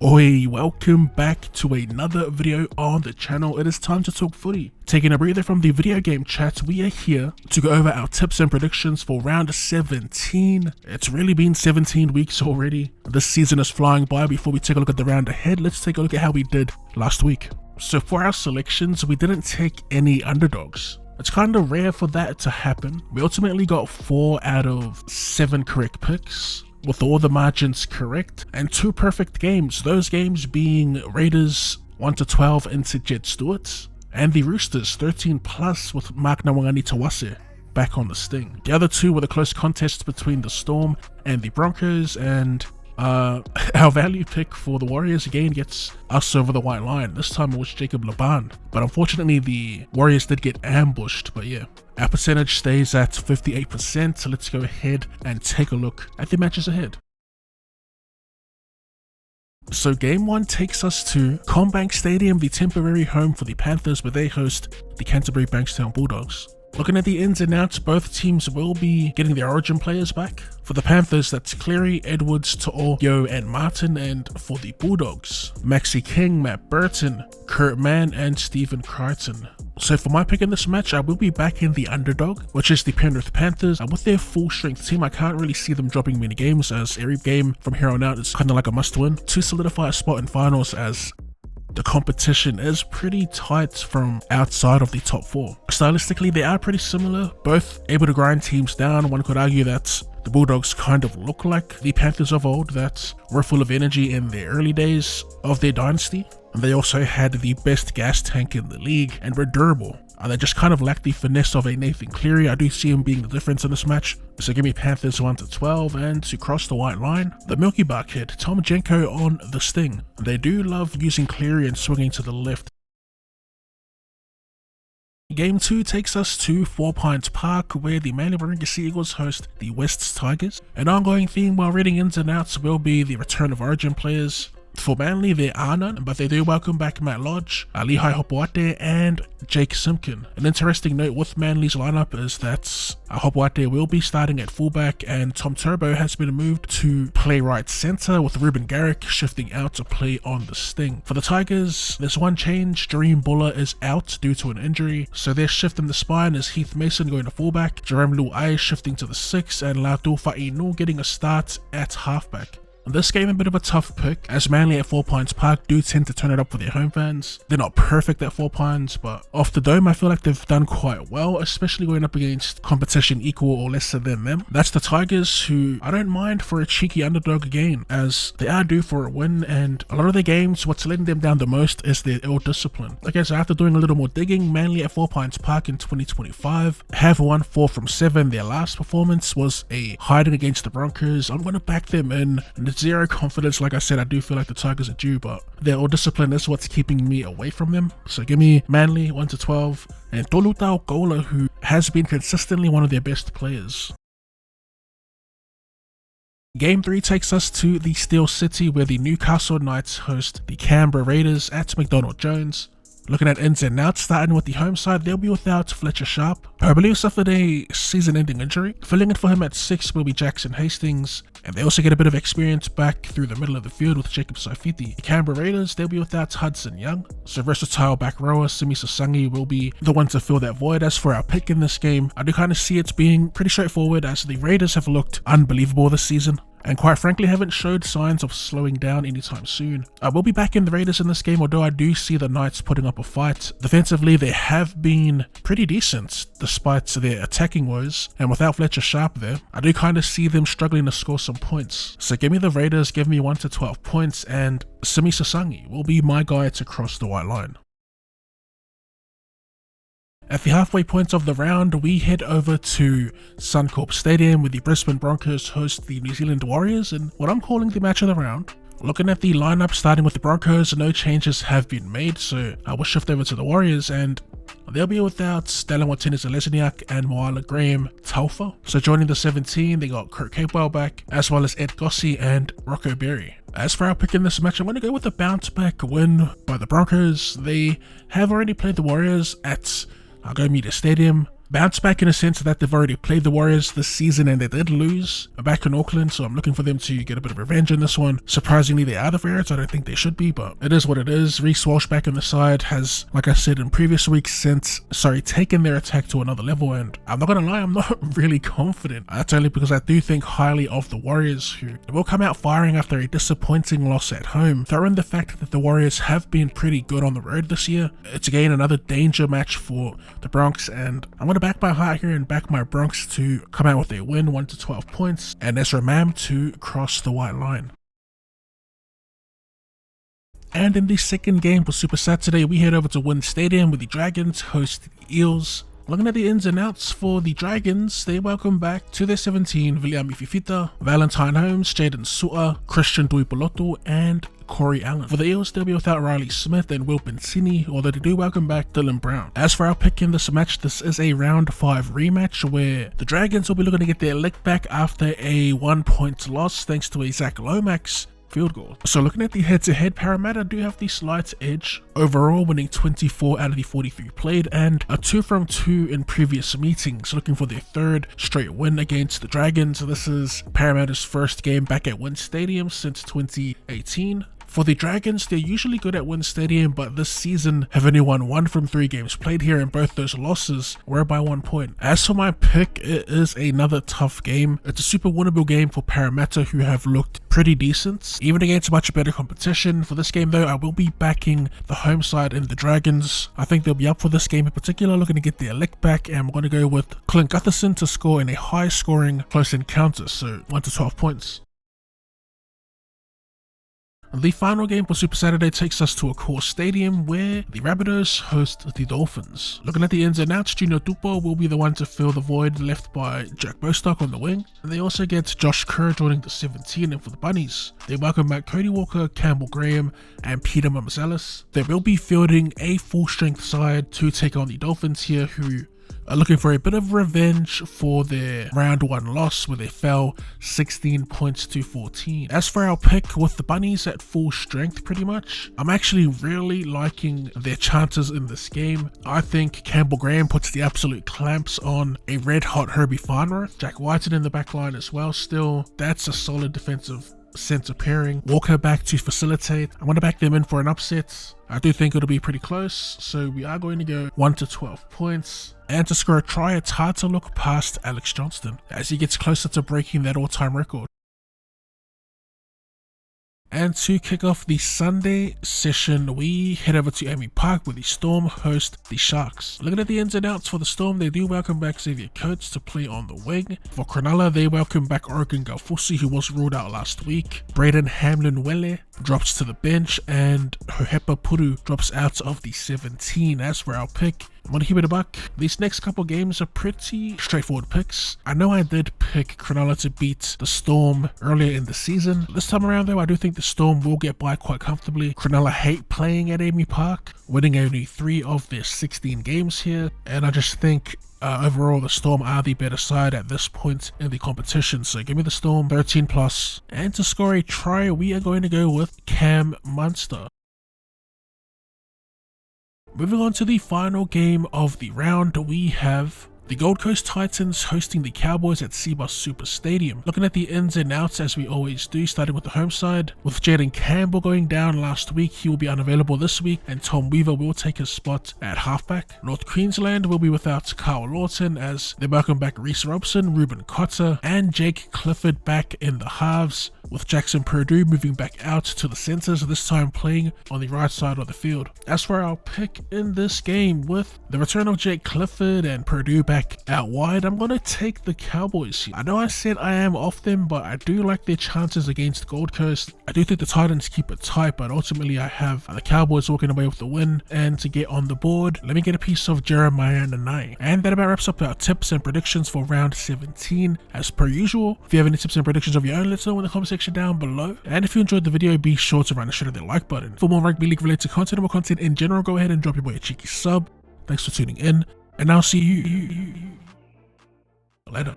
Oi, welcome back to another video on the channel. It is time to talk footy. Taking a breather from the video game chat, we are here to go over our tips and predictions for round 17. It's really been 17 weeks already. This season is flying by. Before we take a look at the round ahead, let's take a look at how we did last week. So for our selections, we didn't take any underdogs. It's kind of rare for that to happen. We ultimately got 4 out of 7 correct picks, with all the margins correct, and 2 perfect games, those games being Raiders 1-12 into Jed Stewart, and the Roosters 13+ with Mark Nawangani Tawase back on the sting. The other 2 were the close contest between the Storm and the Broncos, and our value pick for the Warriors again gets us over the white line. This time it was Jacob Laban, but unfortunately the Warriors did get ambushed. But yeah, our percentage stays at 58%, so let's go ahead and take a look at the matches ahead. So game 1 takes us to Combank Stadium, the temporary home for the Panthers, where they host the Canterbury Bankstown Bulldogs. Looking at the ins and outs, both teams will be getting their origin players back. For the Panthers, that's Cleary, Edwards, To'o, Yo, and Martin. And for the Bulldogs, Maxi King, Matt Burton, Kurt Mann, and Stephen Crichton. So for my pick in this match, I will be back in the underdog, which is the Penrith Panthers. With their full strength team, I can't really see them dropping many games, as every game from here on out is kind of like a must win to solidify a spot in finals, as the competition is pretty tight from outside of the top 4. Stylistically, they are pretty similar, both able to grind teams down. One could argue that the Bulldogs kind of look like the Panthers of old, that were full of energy in the early days of their dynasty. And they also had the best gas tank in the league and were durable. They just kind of lack the finesse of a Nathan Cleary. I do see him being the difference in this match. So give me Panthers 1-12, and to cross the white line, the Milky Bar kid, Tom Jenko on the sting. They do love using Cleary and swinging to the left. Game 2 takes us to 4 Pines Park, where the Manly Warringah Sea Eagles host the Wests Tigers. An ongoing theme while reading ins and outs will be the return of origin players. For Manly, there are none, but they do welcome back Matt Lodge, Lehigh Hopoate, and Jake Simpkin. An interesting note with Manly's lineup is that Hopoate will be starting at fullback, and Tom Turbo has been moved to play right centre, with Ruben Garrick shifting out to play on the sting. For the Tigers, there's one change. Dream Buller is out due to an injury, so their shift in the spine is Heath Mason going to fullback, Jerome Luai shifting to the 6, and Lautu Fa'inu getting a start at halfback. This game a bit of a tough pick, as Manly at 4 Pines Park do tend to turn it up for their home fans. They're not perfect at 4 Pines, but off the dome I feel like they've done quite well, especially going up against competition equal or lesser than them. That's the Tigers, who I don't mind for a cheeky underdog again, as they are due for a win, and a lot of their games, what's letting them down the most is their ill discipline. Okay, so after doing a little more digging, Manly at 4 Pines Park in 2025 have won 4 from 7. Their last performance was a hiding against the Broncos. I'm going to back them in. Zero confidence. Like I said, I do feel like the Tigers are due, but their all discipline is what's keeping me away from them. So give me Manly 1-12, and Tolutau Gola, who has been consistently one of their best players. Game 3 takes us to the Steel City, where the Newcastle Knights host the Canberra Raiders at McDonald Jones. Looking at ins and outs, starting with the home side, they'll be without Fletcher Sharp, who I believe suffered a season-ending injury. Filling in for him at 6 will be Jackson Hastings, and they also get a bit of experience back through the middle of the field with Jacob Saifiti. The Canberra Raiders, they'll be without Hudson Young, so versatile back rower Simi Sasangi will be the one to fill that void. As for our pick in this game, I do kind of see it being pretty straightforward, as the Raiders have looked unbelievable this season, and quite frankly haven't showed signs of slowing down anytime soon. I will be back in the Raiders in this game, although I do see the Knights putting up a fight. Defensively, they have been pretty decent despite their attacking woes, and without Fletcher Sharp there, I do kind of see them struggling to score some points. So give me the Raiders, give me 1-12 points, and Simi Sasangi will be my guy to cross the white line. At the halfway point of the round, we head over to Suncorp Stadium, where the Brisbane Broncos host the New Zealand Warriors in what I'm calling the match of the round. Looking at the lineup, starting with the Broncos, no changes have been made, so I will shift over to the Warriors, and they'll be without Stellan Watene-Zelezniak and Moala Graham Taufa. So joining the 17, they got Kurt Capewell back, as well as Ed Gossie and Rocco Berry. As for our pick in this match, I'm going to go with a bounce back win by the Broncos. They have already played the Warriors at Go Media Stadium. bounce back in a sense that they've already played the Warriors this season and they did lose back in Auckland, so I'm looking for them to get a bit of revenge in this one. Surprisingly, they are the favorites. I don't think they should be, but it is what it is. Reece Walsh back on the side has, like I said in previous weeks, taken their attack to another level, and I'm not gonna lie, I'm not really confident. That's only because I do think highly of the Warriors, who will come out firing after a disappointing loss at home. Throw in the fact that the Warriors have been pretty good on the road this year. It's again another danger match for the Bronx, and I'm gonna back my heart here and back my Bronx to come out with a win, 1 to 12 points, and Ezra Mam to cross the white line. And in the second game for Super Saturday, we head over to Wynn Stadium with the Dragons host the Eels. Looking at the ins and outs for the Dragons, they welcome back to their 17 William Ififita, Valentine Holmes, Jaden Su'a, Christian Duipolotu, and Corey Allen. For the Eels, they'll be without Riley Smith and Will Pincini, although they do welcome back Dylan Brown. As for our pick in this match, this is a round 5 rematch where the Dragons will be looking to get their lick back after a 1-point loss thanks to a Zach Lomax field goal. So looking at the head-to-head, Parramatta do have the slight edge, overall winning 24 out of the 43 played and a 2 from 2 in previous meetings, looking for their 3rd straight win against the Dragons. This is Parramatta's first game back at Wynn Stadium since 2018. For the Dragons, they're usually good at Wynn Stadium, but this season have only won 1 from 3 games played here, and both those losses were by 1 point. As for my pick, it is another tough game. It's a super winnable game for Parramatta, who have looked pretty decent, even against much better competition. For this game though, I will be backing the home side in the Dragons. I think they'll be up for this game in particular, looking to get their lick back, and I'm going to go with Clint Gutherson to score in a high-scoring close encounter, so 1 to 12 points. The final game for Super Saturday takes us to a core stadium where the Rabbitohs host the Dolphins. Looking at the ins and outs, Junior Tupou will be the one to fill the void left by Jack Bostock on the wing. And they also get Josh Kerr joining the 17, and for the Bunnies, they welcome back Cody Walker, Campbell Graham, and Peter Mamzalis. They will be fielding a full-strength side to take on the Dolphins here, who are looking for a bit of revenge for their round 1 loss where they fell 16 points to 14. As for our pick with the Bunnies at full strength pretty much, I'm actually really liking their chances in this game. I think Campbell Graham puts the absolute clamps on a red hot Herbie Farnworth. Jack Whiten in the back line as well. Still, that's a solid defensive center pairing. Walker back to facilitate. I want to back them in for an upset. I do think it'll be pretty close, so we are going to go 1 to 12 points. And to score a try, it's hard to look past Alex Johnston as he gets closer to breaking that all-time record. And to kick off the Sunday session, we head over to Amy Park where the Storm host the Sharks. Looking at the ins and outs for the Storm, they do welcome back Xavier Coates to play on the wing. For Cronulla, they welcome back Oregon Galfusi, who was ruled out last week. Braden Hamlin-Wele drops to the bench, and Hohepa Puru drops out of the 17. As for our pick, I'm going to keep it a buck. These next couple games are pretty straightforward picks. I know I did pick Cronulla to beat the Storm earlier in the season. This time around though, I do think the Storm will get by quite comfortably. Cronulla hate playing at Amy Park, winning only 3 of their 16 games here, and I just think overall the Storm are the better side at this point in the competition, so give me the Storm 13 plus. And to score a try, we are going to go with Cam Munster. Moving on to the final game of the round, we have the Gold Coast Titans hosting the Cowboys at Cbus Super Stadium. Looking at the ins and outs as we always do, starting with the home side. With Jaden Campbell going down last week, he will be unavailable this week, and Tom Weaver will take his spot at halfback. North Queensland will be without Kyle Lawton as they welcome back Reece Robson, Ruben Cotter, and Jake Clifford back in the halves, with Jackson Purdue moving back out to the centres, this time playing on the right side of the field. As for our pick in this game, with the return of Jake Clifford and Purdue back out wide, I'm going to take the Cowboys here. I know I said I am off them, but I do like their chances against Gold Coast. I do think the Titans keep it tight, but ultimately I have the Cowboys walking away with the win. And to get on the board, let me get a piece of Jeremiah Nanai. And that about wraps up our tips and predictions for round 17. As per usual, if you have any tips and predictions of your own, let us know in the comment section down below. And if you enjoyed the video, be sure to share the like button. For more rugby league related content and more content in general, go ahead and drop your boy a cheeky sub. Thanks for tuning in, and I'll see you later.